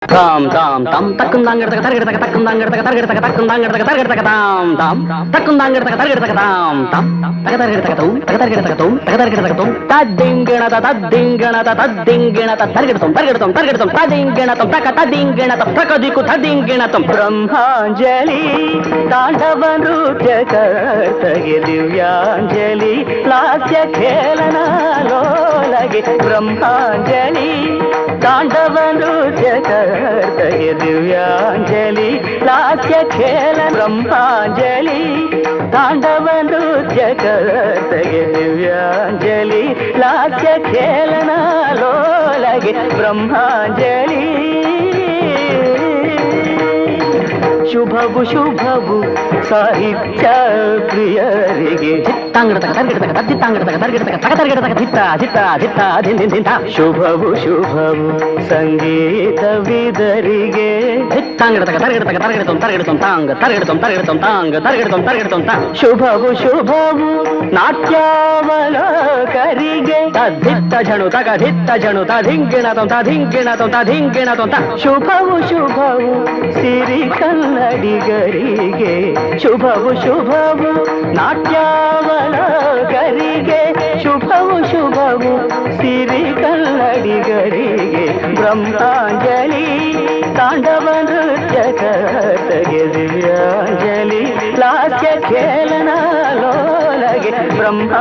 Tam tam tam takundang gertaka target taka takundang gertaka target taka takundang gertaka target taka tam tam takundang gertaka target taka tam tam taka target taka tum taka target taka tum taka target taka tum tadingena target tum tadingena tum taka tadingena tum takadiku tadingena tum brahmanjali ತಾಂಡವ ನೃತ್ಯ ಕರ್ತಗೆ ದಿವ್ಯಾಂಜಲಿ ಲಾಸ್ಯ ಖೇಲನ ಲೋಲಗೆ ಬ್ರಹ್ಮಾಂಜಲಿ ತಾಂಡವ ನೃತ್ಯ ಕರ್ತಗೆ ದಿವ್ಯಾಂಜಲಿ ಲಾಸ್ಯ ಖೇಲ ಬ್ರಹ್ಮಾಂಜಲಿ ತಾಂಡವ ನೃತ್ಯ ಕರ್ತಗೆ ದಿವ್ಯಾಂಜಲಿ ಲಾಸ್ಯ ಖೇಲನ ಲೋಲಗೆ ಬ್ರಹ್ಮಾಂಜಲಿ ಶುಭವು ಶುಭವು ಸಾಹಿತ್ಯ ಪ್ರಿಯರಿಗೆ ಶುಭವು ಶುಭವು ಸಂಗೀತವಿದರಿಗೆ ಶುಭವು ಶುಭವು ನಾಟ್ಯಾವಲೋಕರಿಗೆ ತದ್ದಿತ್ತ ಜಣು ತಗ ಧಿತ್ತ ಜಣು ತಧಿಂಗಿಣ ತಧಿಂಗಿಣ ತಧಿಂಗಿಣ ಶುಭವು ಶುಭವು ಸಿರಿ ಕನ್ನಡಿಗರಿಗೆ ಶುಭವು ಶುಭವು ನಾಟ್ಯಾವಲೋಕರಿಗೆ ಶುಭವು ಶುಭವು ಸಿರಿ ಕನ್ನಡಿಗರಿಗೆ ಬ್ರಹ್ಮಾಂಜಲಿ ತಾಂಡವ ನೃತ್ಯ ಕರ್ತಗೆ ದಿವ್ಯಾಂಜಲಿ ಲಾಸ್ಯ ಖೇಲನ ಲೋಲಗೆ ಬ್ರಹ್ಮ